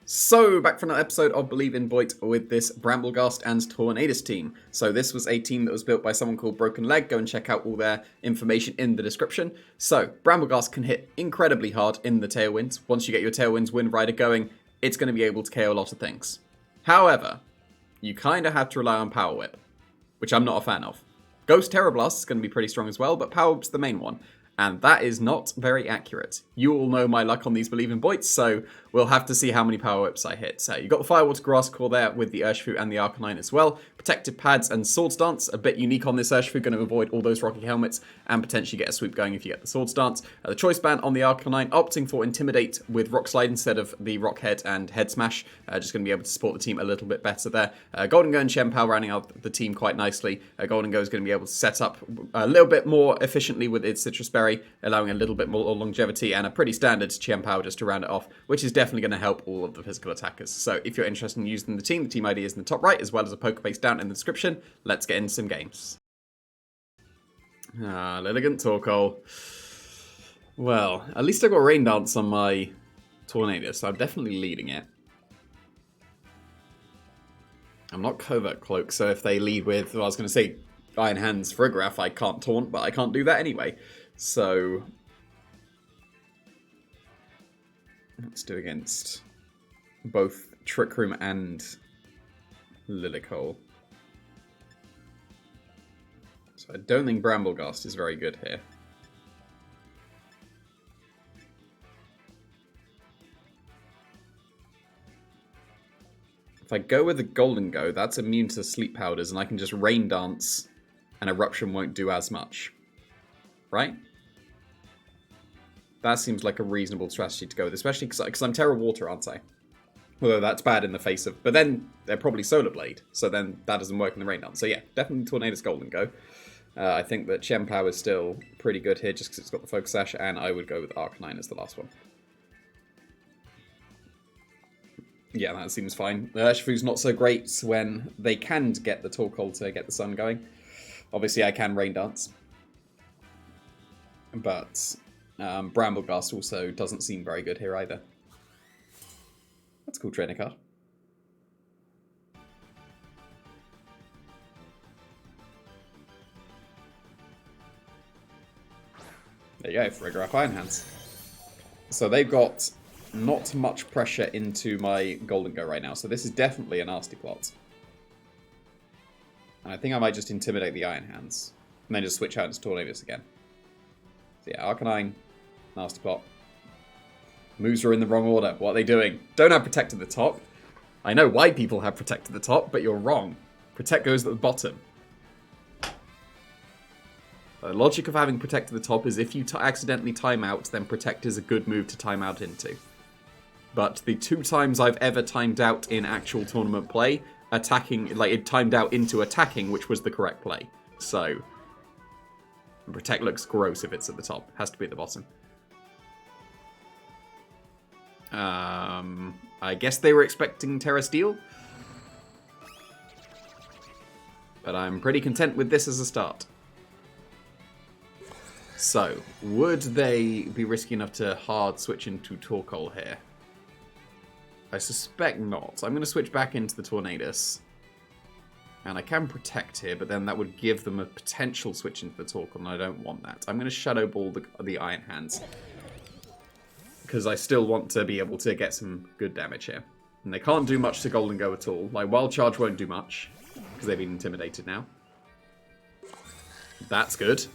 So, back for another episode of Believe in Boyt with this Brambleghast and Tornadus team. So this was a team that was built by someone called Broken Leg. Go and check out all their information in the description. So, Brambleghast can hit incredibly hard in the Tailwinds. Once you get your Tailwinds Wind Rider going, it's going to be able to KO a lot of things. However, you kind of have to rely on Power Whip, which I'm not a fan of. Ghost Terror Blast is going to be pretty strong as well, but Power Whip's the main one. And that is not very accurate. You all know my luck on these Believe in Boyts, so we'll have to see how many Power Whips I hit. So you've got the Firewater Grass Core there with the Urshifu and the Arcanine as well. Protective Pads and Sword Stance, a bit unique on this Urshifu, going to avoid all those Rocky Helmets and potentially get a sweep going if you get the Sword Stance. The Choice Band on the Arcanine, opting for Intimidate with Rock Slide instead of the Rock Head and Head Smash. Just going to be able to support the team a little bit better there. Golden Go and Shenpao rounding out the team quite nicely. Golden Go is going to be able to set up a little bit more efficiently with its Citrus Berry, allowing a little bit more longevity and a pretty standard Shenpao just to round it off, which is definitely going to help all of the physical attackers. So if you're interested in using the team ID is in the top right, as well as a Pokebase down in the description. Let's get into some games. Lilligant Torkoal. Well, at least I got Rain Dance on my Tornadus, so I'm definitely leading it. I'm not Covert Cloak, so if they lead with, well, I was going to say Iron Hands Frigraph, I can't taunt, but I can't do that anyway. So let's do against both Trick Room and Lillicoal. So I don't think Brambleghast is very good here. If I go with the Golden Go, that's immune to Sleep Powders, and I can just Rain Dance, and Eruption won't do as much. Right? That seems like a reasonable strategy to go with, especially because I'm Terra Water, aren't I? Although that's bad in the face of... But then they're probably Solar Blade, so then that doesn't work in the Rain Dance. So yeah, definitely Tornadus Golden Go. I think that Shenpao is still pretty good here just because it's got the Focus Sash, and I would go with Arcanine as the last one. Yeah, that seems fine. Urshifu's not so great when they can get the Torkoal to get the sun going. Obviously, I can Rain Dance. But Brambleghast also doesn't seem very good here either. That's a cool trainer card. There you go, Frigraph Iron Hands. So they've got not much pressure into my Golden Go right now, so this is definitely a nasty plot. And I think I might just intimidate the Iron Hands, and then just switch out into Tornadus again. So yeah, Arcanine, nasty plot. Moves are in the wrong order. What are they doing? Don't have Protect at the top. I know why people have Protect at the top, but you're wrong. Protect goes at the bottom. The logic of having Protect at the top is if you accidentally time out, then Protect is a good move to time out into. But the 2 times I've ever timed out in actual tournament play, attacking, like it timed out into attacking, which was the correct play. So, Protect looks gross if it's at the top. Has to be at the bottom. I guess they were expecting Terra Steel. But I'm pretty content with this as a start. So, would they be risky enough to hard switch into Torkoal here? I suspect not. I'm going to switch back into the Tornadus. And I can Protect here, but then that would give them a potential switch into the Torkoal, and I don't want that. I'm going to Shadow Ball the Iron Hands. Because I still want to be able to get some good damage here. And they can't do much to Golden Go at all. Like, Wild Charge won't do much, because they've been intimidated now. That's good.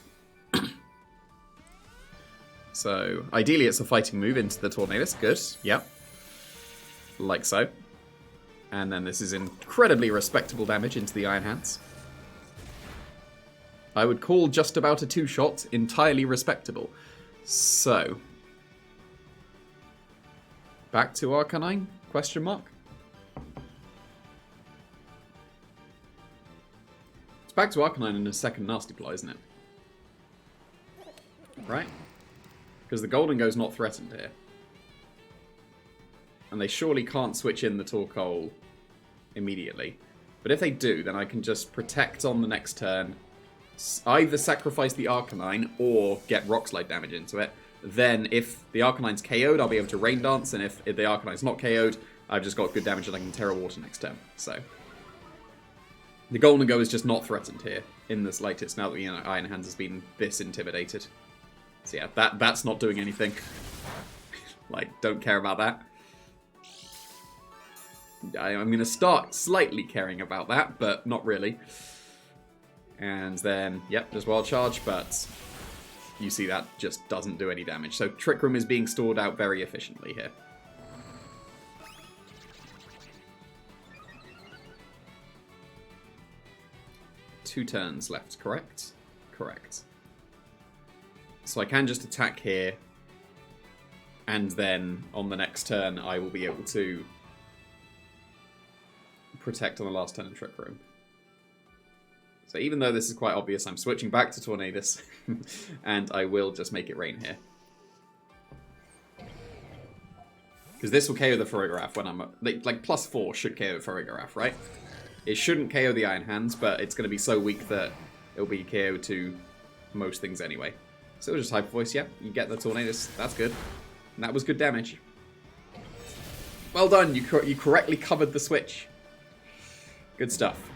So, ideally it's a fighting move into the Tornadus. Good, yep. Like so. And then this is incredibly respectable damage into the Iron Hands. I would call just about a 2-shot entirely respectable. So, back to Arcanine? Question mark? It's back to Arcanine in a second Nasty Plot, isn't it? Right? Because the Golden Go's not threatened here. And they surely can't switch in the Torkoal immediately. But if they do, then I can just Protect on the next turn, either sacrifice the Arcanine or get Rock Slide damage into it. Then if the Arcanine's KO'd, I'll be able to Rain Dance, and if the Arcanine's not KO'd, I've just got good damage and I can Terra Water next turn. So the Golden Go is just not threatened here in the slightest now that Iron Hands has been this intimidated. So yeah, that's not doing anything. Like, don't care about that. I'm going to start slightly caring about that, but not really. And then, yep, there's Wild Charge, but you see that just doesn't do any damage. So Trick Room is being stored out very efficiently here. Two turns left, correct? Correct. So I can just attack here, and then on the next turn I will be able to protect on the last turn in Trick Room. So even though this is quite obvious, I'm switching back to Tornadus, and I will just make it rain here. Because this will KO the Farigiraf when I'm... Like, +4 should KO Farigiraf, right? It shouldn't KO the Iron Hands, but it's going to be so weak that it'll be KO to most things anyway. So just Hyper Voice, yeah, you get the Tornadus, that's good. And that was good damage. Well done, you correctly covered the switch. Good stuff.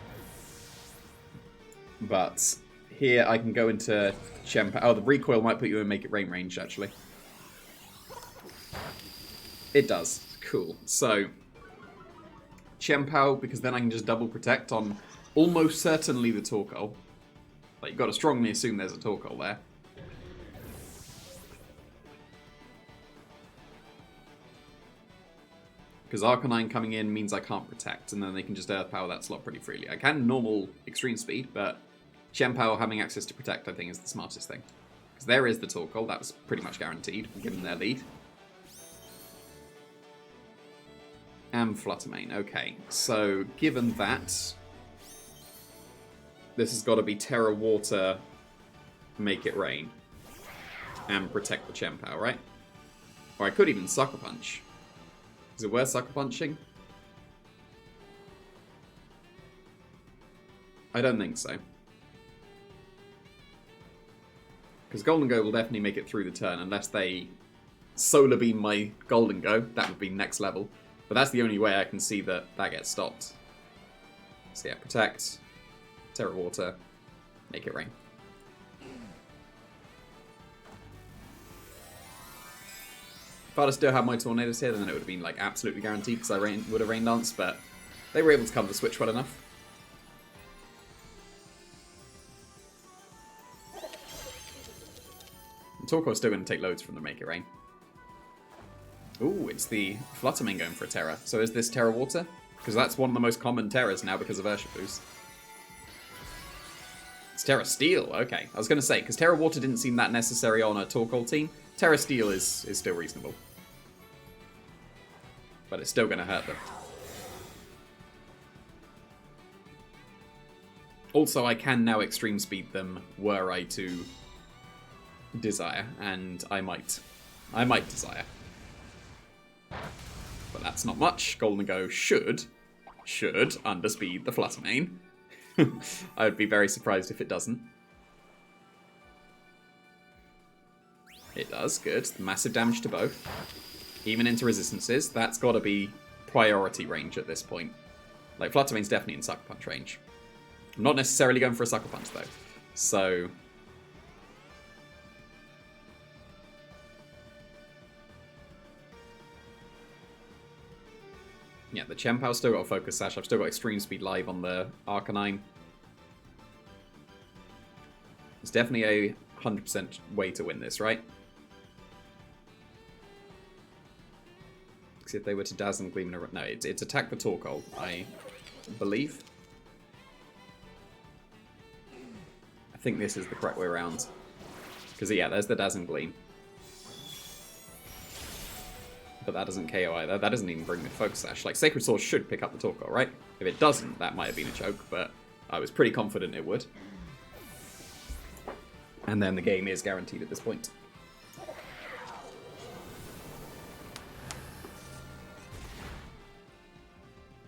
But here I can go into Chempow. Oh, the recoil might put you in Make It Rain range, actually. It does. Cool. So, Chempow, because then I can just double protect on almost certainly the Torkoal. Like, you've got to strongly assume there's a Torkoal there. Because Arcanine coming in means I can't protect, and then they can just Earth Power that slot pretty freely. I can normal Extreme Speed, but Chempow having access to protect I think is the smartest thing. Because there is the Torkoal, that was pretty much guaranteed, given their lead. And Fluttermane, okay. So, given that, this has got to be Terra Water, Make It Rain, and protect the Chempow, right? Or I could even Sucker Punch. Is it worth Sucker Punching? I don't think so. Because Golden Go will definitely make it through the turn, unless they Solar Beam my Golden Go. That would be next level. But that's the only way I can see that gets stopped. So yeah, protect, Terra Water, Make It Rain. If I'd still had my Tornadus here, then it would have been like absolutely guaranteed because I would have Rain Dance, but they were able to cover the switch well enough. And Torkoal's still going to take loads from the Make It Rain. Ooh, it's the Fluttermane going for a Terra. So is this Terra Water? Because that's one of the most common Terras now because of Urshifu's. It's Terra Steel, okay. I was going to say, because Terra Water didn't seem that necessary on a Torkoal team, Terra Steel is still reasonable. But it's still going to hurt them. Also, I can now Extreme Speed them were I to desire, and I might desire. But that's not much. Golden Go should underspeed the Fluttermane. I would be very surprised if it doesn't. It does, good. Massive damage to both. Even into resistances. That's got to be priority range at this point. Like, Fluttermane's definitely in Sucker Punch range. I'm not necessarily going for a Sucker Punch, though. So... yeah, the Chempow's still got a Focus Sash. I've still got Extreme Speed live on the Arcanine. It's definitely a 100% way to win this, right? Because if they were to Dazzle and Gleam in a... no, it's attack the Torkoal, I believe. I think this is the correct way around. Because, yeah, there's the Dazzle and Gleam. But that doesn't KO either. That doesn't even bring the Focus Sash. Like, Sacred Sword should pick up the Torkoal, right? If it doesn't, that might have been a choke, but I was pretty confident it would. And then the game is guaranteed at this point.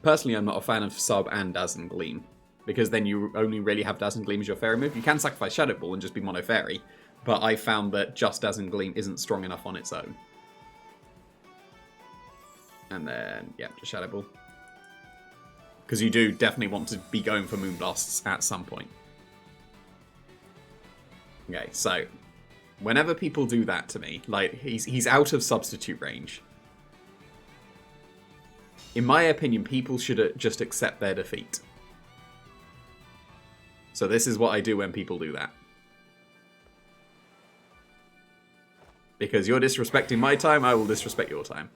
Personally, I'm not a fan of Sub and Dazzle and Gleam, because then you only really have Dazzle and Gleam as your Fairy move. You can sacrifice Shadow Ball and just be Mono Fairy, but I found that just Dazzle and Gleam isn't strong enough on its own. And then, yeah, just Shadow Ball. Because you do definitely want to be going for Moonblasts at some point. Okay, so whenever people do that to me, like, he's out of substitute range. In my opinion, people should just accept their defeat. So this is what I do when people do that. Because you're disrespecting my time, I will disrespect your time.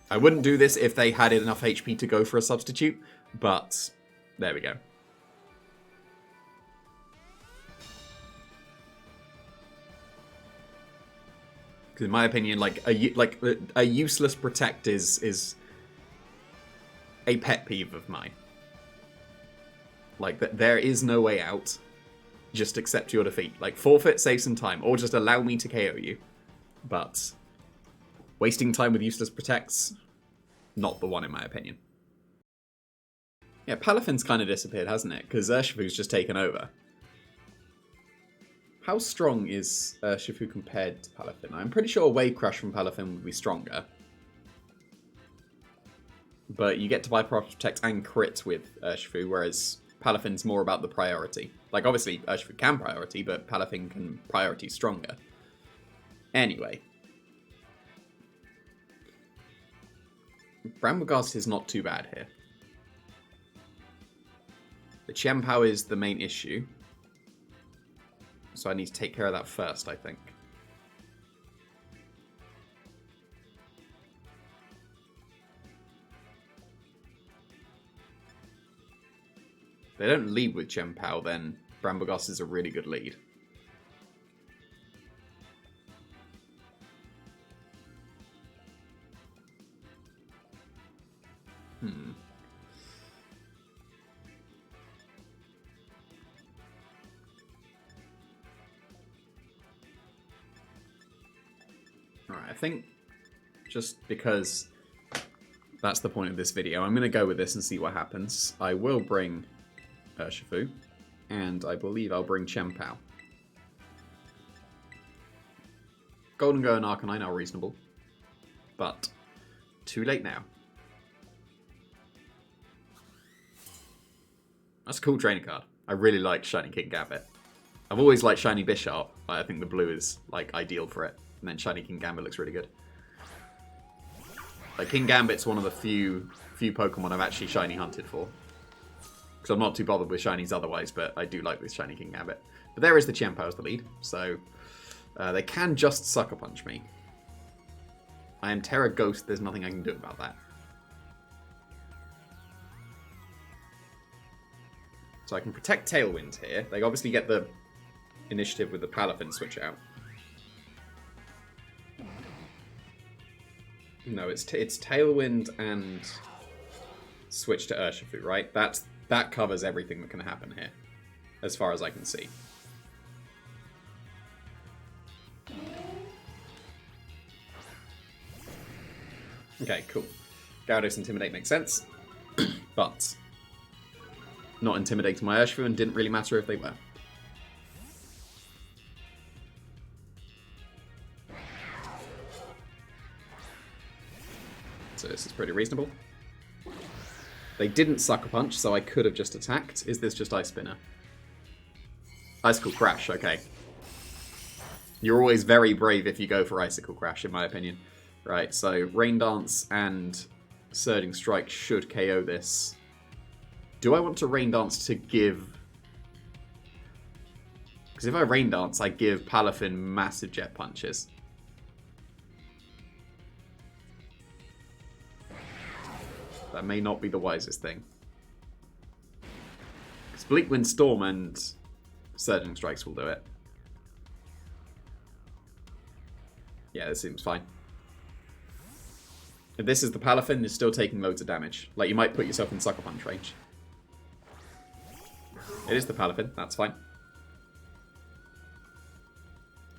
I wouldn't do this if they had enough HP to go for a substitute, but there we go. Because in my opinion, like a useless protect is a pet peeve of mine. Like, there is no way out. Just accept your defeat. Like, forfeit, save some time, or just allow me to KO you. But wasting time with useless protects, not the one in my opinion. Yeah, Palafin's kind of disappeared, hasn't it? Because Urshifu's just taken over. How strong is Urshifu compared to Palafin? I'm pretty sure a Wave Crash from Palafin would be stronger. But you get to bypass protect and crit with Urshifu, whereas Palafin's more about the priority. Like, obviously, Urshifu can priority, but Palafin can priority stronger. Anyway. Brambleghast is not too bad here. The Qianpao is the main issue. So I need to take care of that first, I think. If they don't lead with Qianpao, then Brambleghast is a really good lead. Alright, I think just because that's the point of this video, I'm going to go with this and see what happens. I will bring Urshifu, and I believe I'll bring Qianpao. Golden Go and Arcanine are reasonable, but too late now. That's a cool training card. I really like Shiny King Gambit. I've always liked Shiny Bisharp, but I think the blue is like ideal for it. And then Shiny King Gambit looks really good. Like, King Gambit's one of the few Pokemon I've actually shiny hunted for. Because I'm not too bothered with shinies otherwise, but I do like this Shiny King Gambit. But there is the Qianpao as the lead, so they can just Sucker Punch me. I am Terra Ghost, there's nothing I can do about that. So I can protect Tailwind here. They obviously get the initiative with the Palafin switch out. No, it's Tailwind and switch to Urshifu, right? That covers everything that can happen here, as far as I can see. Okay, cool. Gyarados Intimidate makes sense, but not intimidating my Urshifu, and didn't really matter if they were. So this is pretty reasonable. They didn't Sucker Punch, so I could have just attacked. Is this just Ice Spinner? Icicle Crash, okay. You're always very brave if you go for Icicle Crash, in my opinion. Right, so Rain Dance and Surging Strike should KO this. Do I want to Rain Dance to give... Because if I Rain Dance, I give Palafin massive Jet Punches. That may not be the wisest thing. Because Bleak Wind Storm and Surging Strikes will do it. Yeah, this seems fine. If this is the Palafin, you're still taking loads of damage. Like, you might put yourself in Sucker Punch range. It is the Palafin, that's fine.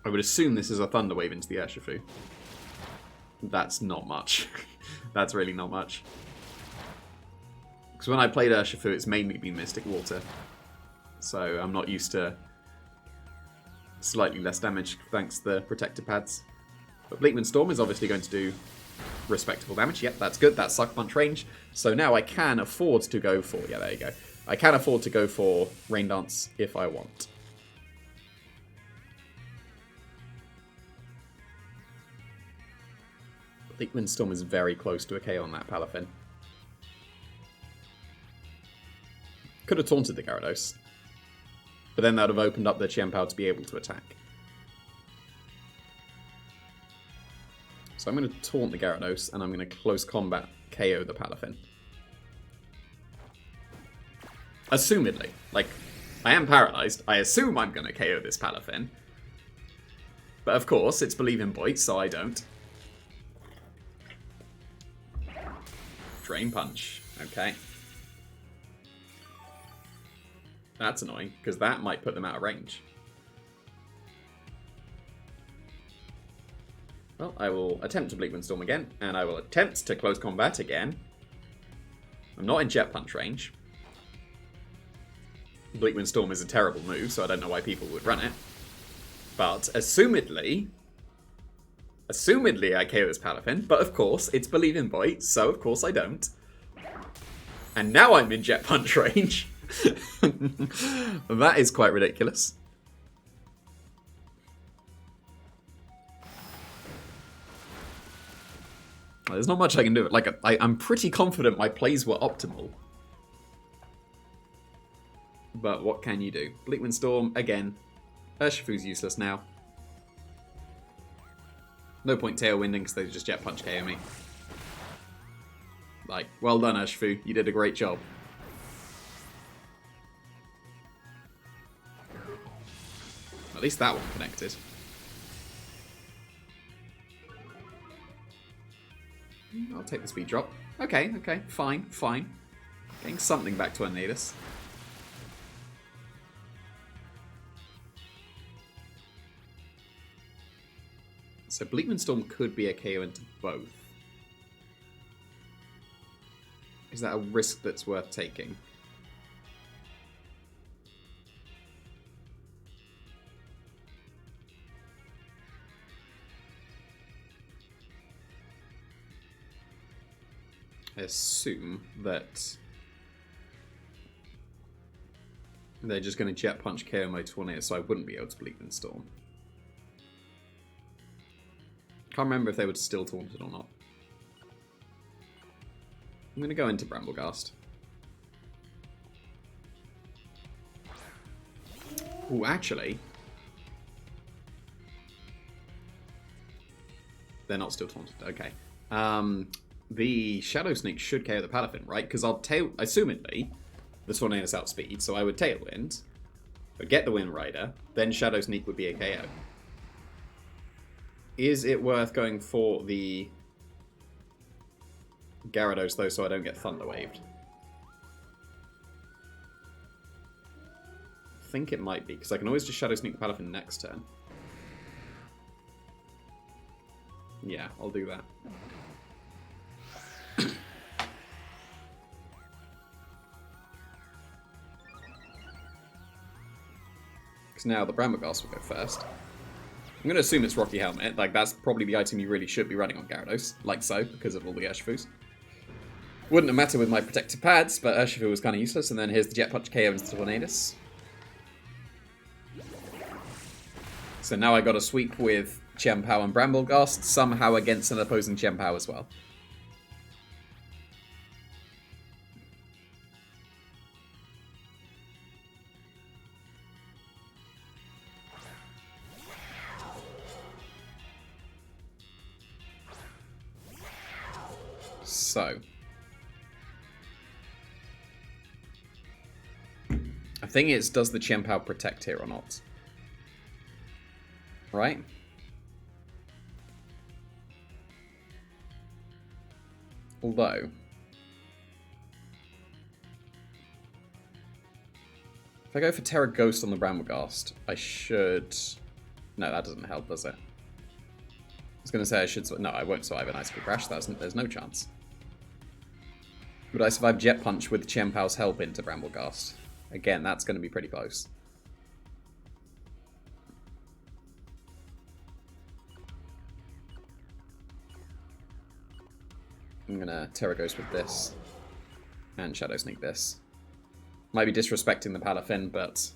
I would assume this is a Thunder Wave into the Urshifu. That's not much. That's really not much. Because when I played Urshifu, it's mainly been Mystic Water. So I'm not used to slightly less damage thanks to the protector pads. But Bleakman Storm is obviously going to do respectable damage. Yep, that's good. That's Sucker Punch range. So now I can afford to go for... Yeah, there you go. I can afford to go for Rain Dance if I want. Bleakman Storm is very close to a KO on that Palafin. Could have taunted the Gyarados. But then that would have opened up the Chien-Pao to be able to attack. So I'm going to taunt the Gyarados, and I'm going to close combat KO the Palafin. Assumedly. Like, I am paralyzed. I assume I'm going to KO this Palafin. But of course, it's Believe in Boyt, so I don't. Drain Punch. Okay. That's annoying, because that might put them out of range. Well, I will attempt to Bleakman Storm again, and I will attempt to close combat again. I'm not in Jet Punch range. Bleakman Storm is a terrible move, so I don't know why people would run it. But, assumedly I KO this Palafin, but of course, it's Believe in Boyt, so of course I don't. And now I'm in Jet Punch range. That is quite ridiculous. There's not much I can do. Like, I'm pretty confident my plays were optimal. But what can you do? Bleakman Storm, again. Urshifu's useless now. No point tailwinding because they just Jet Punch KO me. Like, well done, Urshifu. You did a great job. At least that one connected. I'll take the speed drop. Okay, okay, fine, fine. Getting something back to Tornadus. So Bleakman Storm could be a KO into both. Is that a risk that's worth taking? I assume that they're just going to Jet Punch KO my Tornado, so I wouldn't be able to Bleakman Storm. Can't remember if they would still taunt it or not. I'm going to go into Brambleghast. Oh, actually, they're not still taunted. Okay. The Shadow Sneak should KO the Palafin, right? Because I'll assumedly, the Tornadus outspeed, so I would Tailwind, but get the Wind Rider, then Shadow Sneak would be a KO. Is it worth going for the Gyarados, though, so I don't get Thunder Waved? I think it might be, because I can always just Shadow Sneak the Palafin next turn. Yeah, I'll do that. Because now the Brambleghast will go first. I'm going to assume it's Rocky Helmet. Like, that's probably the item you really should be running on Gyarados. Like so, because of all the Urshifus. Wouldn't have mattered with my protective pads, but Urshifu was kind of useless. And then here's the Jet Punch KO into Tornadus. So now I got a sweep with Chien-Pao and Brambleghast, somehow against an opposing Chien-Pao as well. So, I think it's, does the Chien-Pao protect here or not? Right? Although, if I go for Terra Ghost on the Brambleghast, I should... No, that doesn't help, does it? I was going to say I should... No, I won't survive an Icicle Crash. There's no chance. Would I survive Jet Punch with Chien-Pao's help into Brambleghast? Again, that's going to be pretty close. I'm gonna Terra Ghost with this. And Shadow Sneak this. Might be disrespecting the Palafin, but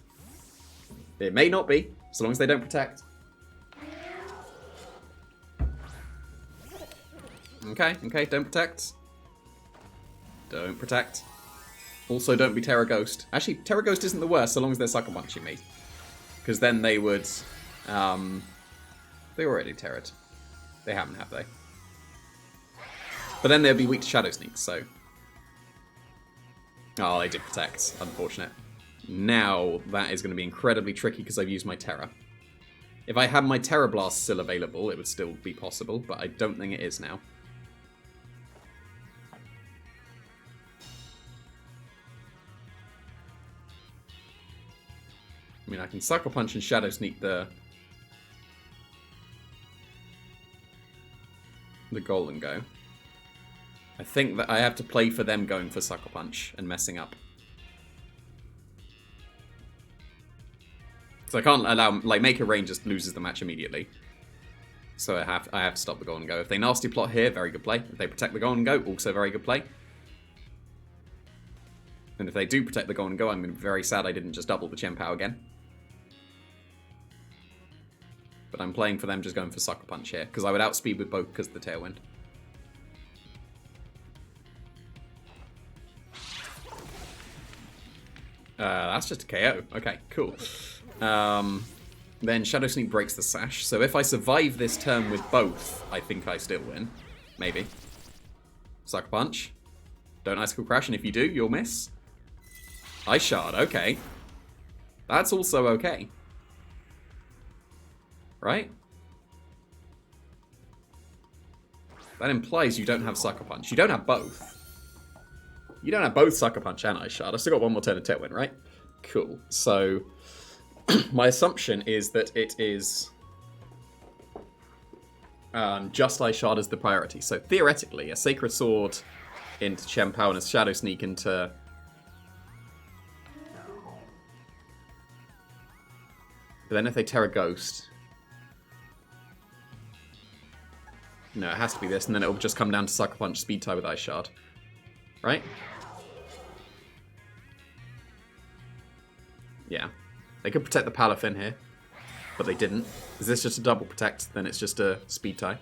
it may not be, so long as they don't protect. Okay, don't protect. Don't protect. Also, don't be Terra Ghost. Actually, Terra Ghost isn't the worst, so long as they're Sucker Punching me. Because then they would... they already Terra'd. They haven't, have they? But then they'd be weak to Shadow Sneak, so... Oh, they did protect. Unfortunate. Now, that is going to be incredibly tricky because I've used my Terra. If I had my Terra Blast still available, it would still be possible, but I don't think it is now. I mean, I can Sucker Punch and Shadow Sneak the Golden Go. I think that I have to play for them going for Sucker Punch and messing up. So I can't allow, like, Make a Rain just loses the match immediately. So I have to stop the Golden Go. If they Nasty Plot here, very good play. If they protect the Golden Go, also very good play. And if they do protect the Golden Go, I'm going to be very sad I didn't just double the Chen Pao again. But I'm playing for them just going for Sucker Punch here, because I would outspeed with both because of the Tailwind. That's just a KO. Okay, cool. Then Shadow Sneak breaks the Sash. So if I survive this turn with both, I think I still win. Maybe. Sucker Punch. Don't Icicle Crash, and if you do, you'll miss. Ice Shard, okay. That's also okay. Right? That implies you don't have Sucker Punch. You don't have both. You don't have both Sucker Punch and Ice Shard. I've still got one more turn of Tailwind, right? Cool. So, my assumption is that it is just Ice Shard as the priority. So, theoretically, a Sacred Sword into Chen Pao and a Shadow Sneak into... But then if they Terra Ghost... No, it has to be this, and then it'll just come down to Sucker Punch Speed Tie with Ice Shard. Right? Yeah. They could protect the Palafin here, but they didn't. Is this just a double protect? Then it's just a Speed Tie.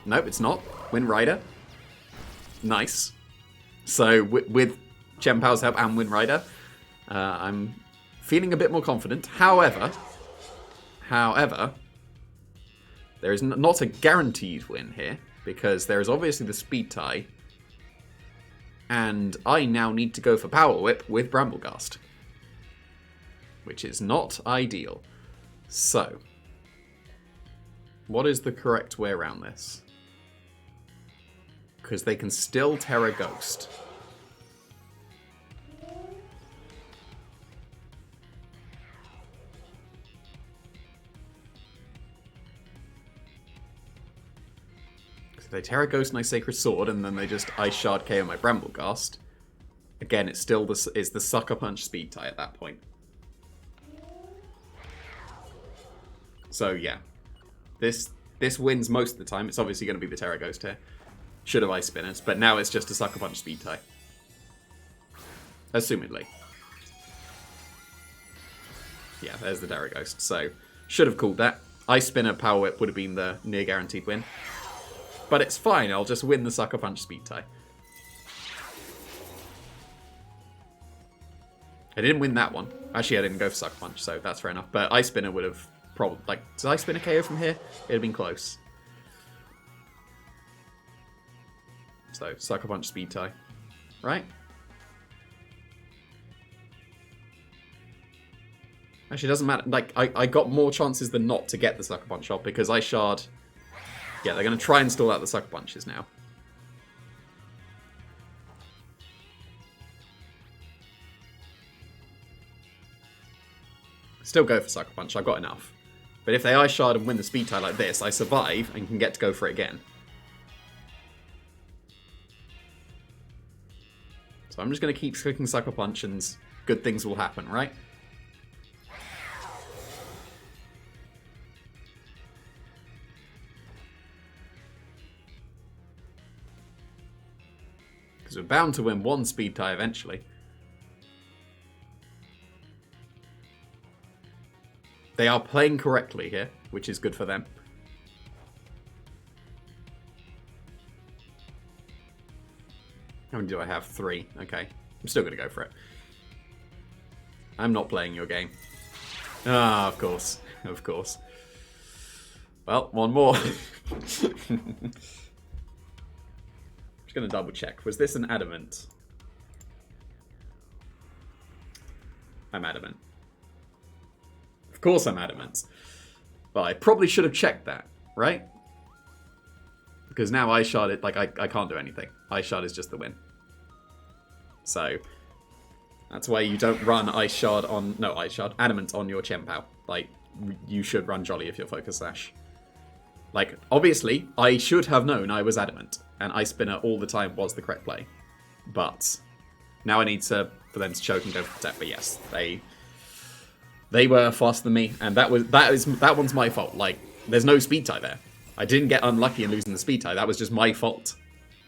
Nope, it's not. Wind Rider. Nice. So, with Chen Pao's help and Wind Rider, I'm feeling a bit more confident. However, there is not a guaranteed win here, because there is obviously the Speed Tie, and I now need to go for Power Whip with Brambleghast, which is not ideal. So, what is the correct way around this? Because they can still Terra Ghost. They Terra Ghost and I Sacred Sword, and then they just Ice Shard KO my Brambleghast. Again, it's still the Sucker Punch Speed Tie at that point. So yeah, this wins most of the time. It's obviously going to be the Terra Ghost here. Should have Ice Spinners, but now it's just a Sucker Punch Speed Tie. Assumedly. Yeah, there's the Terra Ghost. So, should have called that. Ice Spinner, Power Whip would have been the near guaranteed win. But it's fine, I'll just win the Sucker Punch Speed Tie. I didn't win that one. Actually, I didn't go for Sucker Punch, so that's fair enough. But Ice Spinner would have probably... Like, does Ice Spinner KO from here? It'd have been close. So, Sucker Punch Speed Tie. Right? Actually, it doesn't matter. Like, I got more chances than not to get the Sucker Punch off because Ice Shard... Yeah, they're going to try and stall out the Sucker Punches now. Still go for Sucker Punch, I've got enough. But if they Ice Shard and win the Speed Tie like this, I survive and can get to go for it again. So I'm just going to keep clicking Sucker Punch and good things will happen, right? Because we're bound to win one speed tie eventually. They are playing correctly here, which is good for them. How many do I have? 3. Okay. I'm still going to go for it. I'm not playing your game. Ah, of course. Of course. Well, one more. Just going to double check. Was this an adamant? I'm adamant. Of course I'm adamant. Well, I probably should have checked that, right? Because now Ice Shard, I can't do anything. Ice Shard is just the win. So, that's why you don't run Ice Shard on... No, Ice Shard. Adamant on your Chien-Pao. Like, you should run Jolly if you're Focus Sash. Like, obviously, I should have known I was Adamant. And Ice Spinner all the time was the correct play. But, now I need for them to choke and go for Protect. But yes, they were faster than me. And that one's my fault. Like, there's no speed tie there. I didn't get unlucky in losing the speed tie. That was just my fault.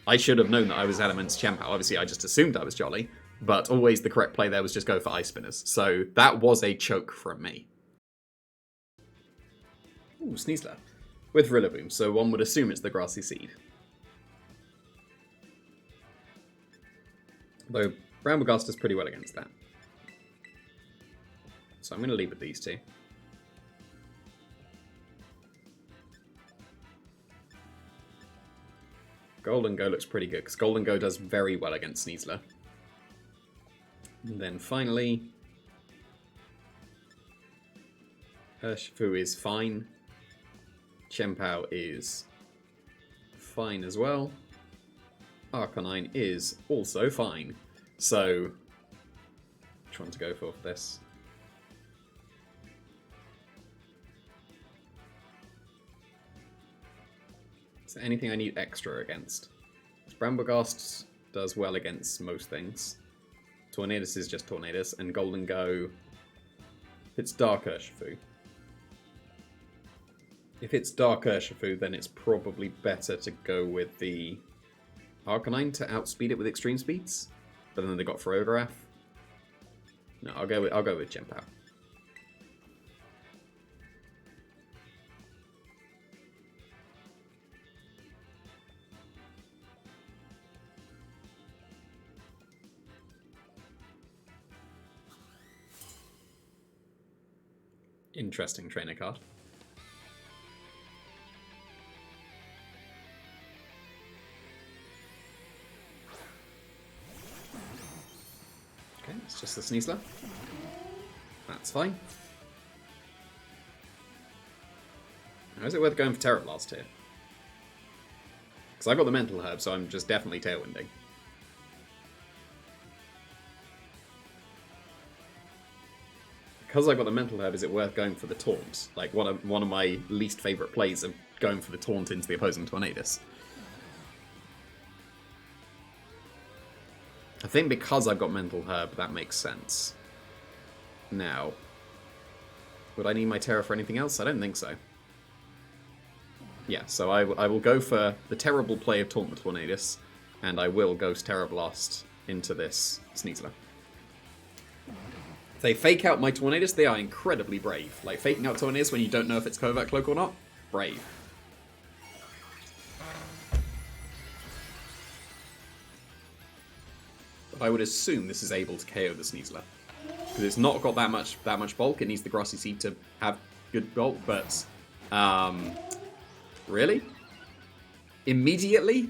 I should have known that I was Adamant's Chien-Pao. Obviously, I just assumed I was Jolly. But always the correct play there was just go for Ice Spinners. So that was a choke from me. Ooh, Sneasler. With Rillaboom, so one would assume it's the Grassy Seed. Though Brambleghast does pretty well against that. So I'm going to leave with these two. Golden Go looks pretty good, because Golden Go does very well against Sneasler. And then finally, Urshifu is fine. Chien-Pao is fine as well. Arcanine is also fine. So, which one to go for this? Is there anything I need extra against? Brambleghast does well against most things. Tornadus is just Tornadus, and Golden Go, it's Dark Urshifu. If it's Dark Urshifu, then it's probably better to go with the Arcanine to outspeed it with extreme speeds. But then they got Ferograph. No, I'll go with Chien-Pao. Interesting trainer card. Okay, it's just the Sneasler. That's fine. Now, is it worth going for Terra Blast here? Because I got the Mental Herb, so I'm just definitely Tailwinding. Because I got the Mental Herb, is it worth going for the Taunt? Like, one of my least favourite plays of going for the Taunt into the opposing Tornadus. I think because I've got Mental Herb, that makes sense. Now, would I need my Terra for anything else? I don't think so. Yeah, so I will go for the terrible play of Taunt the Tornadus, and I will Ghost Terra Blast into this Sneasler. If they fake out my Tornadus, they are incredibly brave. Like, faking out Tornadus when you don't know if it's Covert Cloak or not, brave. But I would assume this is able to KO the Sneasler. Because it's not got that much bulk, it needs the Grassy Seed to have good bulk, but... really? Immediately?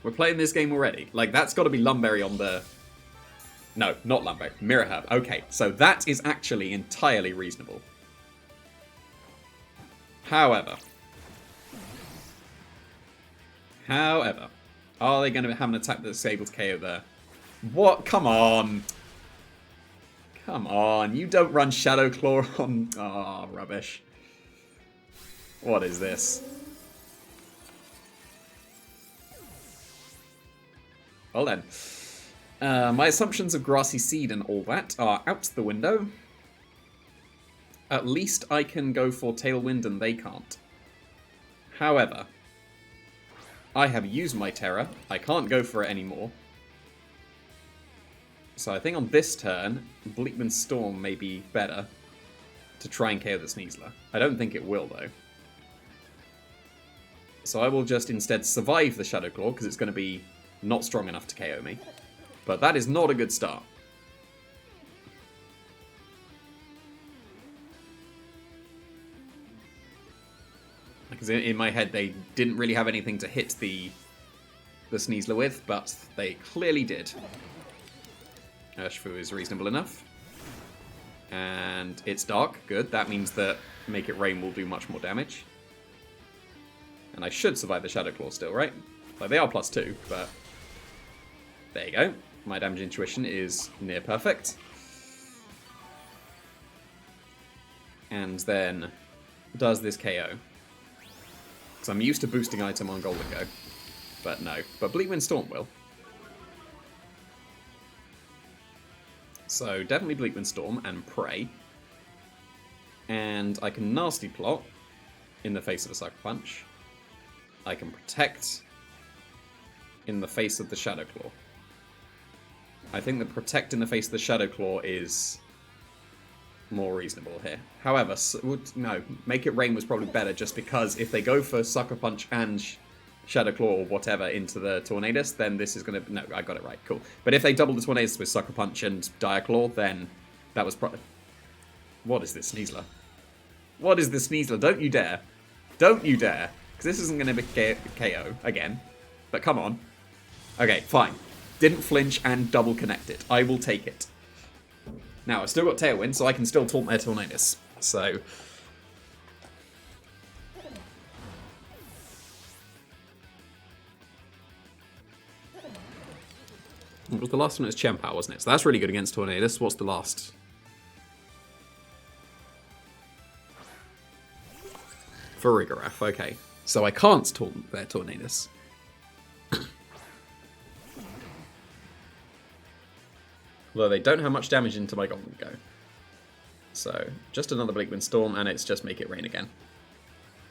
We're playing this game already. Like, that's got to be Lumberry on the... No, not Lumberry. Mirror Herb. Okay, so that is actually entirely reasonable. However, are they going to have an attack that's able to KO there? What? Come on. Come on. You don't run Shadow Claw on... Oh, rubbish. What is this? Well then. My assumptions of Grassy Seed and all that are out the window. At least I can go for Tailwind and they can't. However, I have used my Terror. I can't go for it anymore. So I think on this turn, Bleakman Storm may be better to try and KO the Sneasler. I don't think it will, though. So I will just instead survive the Shadow Claw, because it's going to be not strong enough to KO me. But that is not a good start. Because in my head, they didn't really have anything to hit the Sneasler with, but they clearly did. Urshifu is reasonable enough. And it's dark. Good. That means that Make It Rain will do much more damage. And I should survive the Shadow Claw still, right? Like, they are +2, but... There you go. My damage intuition is near perfect. And then does this KO. Because I'm used to boosting item on Golden Go. But no. But Bleakwind Storm will. So definitely Bleakwind Storm and Prey. And I can Nasty Plot in the face of a Sucker Punch. I can Protect in the face of the Shadow Claw. I think the Protect in the face of the Shadow Claw is more reasonable here. However, no, Make It Rain was probably better just because if they go for Sucker Punch and Shadow Claw or whatever into the Tornadus, then this is going to... No, I got it right, cool. But if they double the Tornadus with Sucker Punch and Dire Claw, then that was probably... What is this, Sneasler? What is this, Sneasler? Don't you dare. Don't you dare. Because this isn't going to be KO again. But come on. Okay, fine. Didn't flinch and double connect it. I will take it. Now, I've still got Tailwind, so I can still taunt their Tornadus. So... What was the last one? It was Chien-Pao, wasn't it? So that's really good against Tornadus. What's the last? Farigiraf, okay. So I can't taunt their Tornadus. Although they don't have much damage into my Golden Go. So, just another Bleakwind Storm, and it's just Make It Rain again.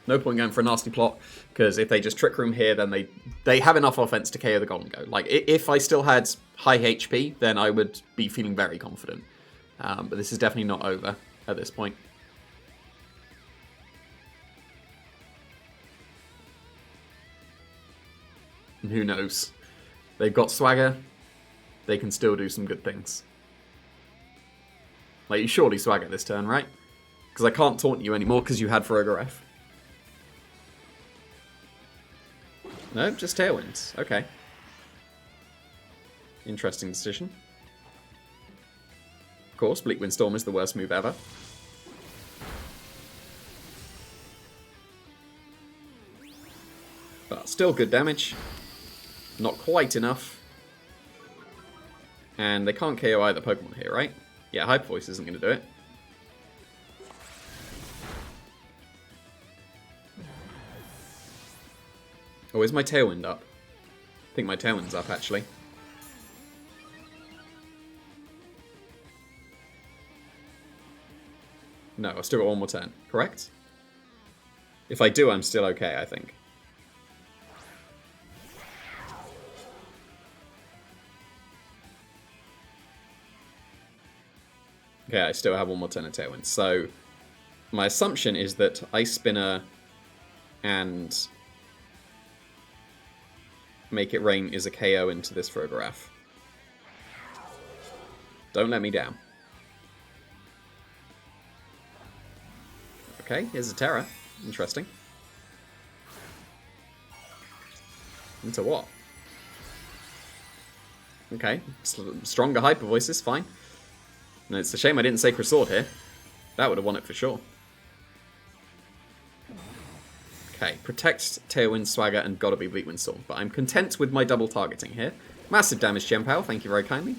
No point going for a Nasty Plot, because if they just Trick Room here, then they have enough offense to KO the Golden Go. Like, if I still had high HP, then I would be feeling very confident. But this is definitely not over at this point. And who knows? They've got Swagger. They can still do some good things. Like, you surely Swagger this turn, right? Because I can't taunt you anymore because you had Farigiraf. No, just Tailwinds. Okay. Interesting decision. Of course, Bleakwind Storm is the worst move ever. But still good damage. Not quite enough. And they can't KO either Pokemon here, right? Yeah, Hyper Voice isn't going to do it. Oh, is my Tailwind up? I think my Tailwind's up, actually. No, I've still got one more turn, correct? If I do, I'm still okay, I think. Okay, I still have one more turn of Tailwind. So, my assumption is that Ice Spinner and Make It Rain is a KO into this Farigiraf. Don't let me down. Okay, here's a Terra. Interesting. Into what? Okay, stronger Hyper Voices, fine. No, it's a shame I didn't Sacred Sword here. That would have won it for sure. Okay, Protect, Tailwind, Swagger, and gotta be Bleakwind Storm. But I'm content with my double targeting here. Massive damage, Chien-Pao, thank you very kindly.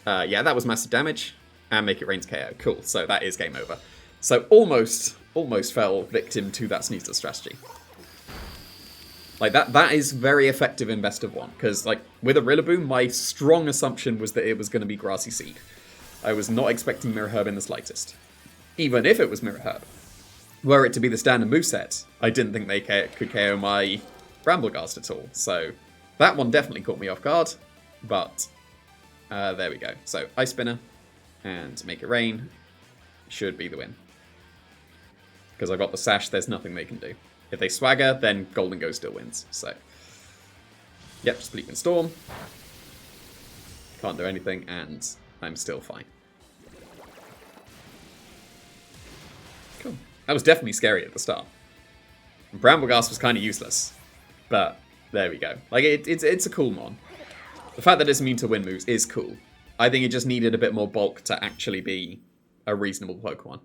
Yeah, that was massive damage. And Make It Rain's KO. Cool, so that is game over. So almost fell victim to that Sneasler strategy. Like, that is very effective in Best of 1. Because, like, with a Rillaboom, my strong assumption was that it was going to be Grassy Seed. I was not expecting Mirror Herb in the slightest. Even if it was Mirror Herb. Were it to be the standard moveset, I didn't think they could KO my Brambleghast at all. So that one definitely caught me off guard. But there we go. So Ice Spinner and Make It Rain should be the win. Because I got the Sash, there's nothing they can do. If they Swagger, then Golden Go still wins. So, yep, Sleep and Storm. Can't do anything, and I'm still fine. Cool. That was definitely scary at the start. Brambleghast was kind of useless. But, there we go. Like, it's a cool mon. The fact that it's immune to wind moves is cool. I think it just needed a bit more bulk to actually be a reasonable Pokemon.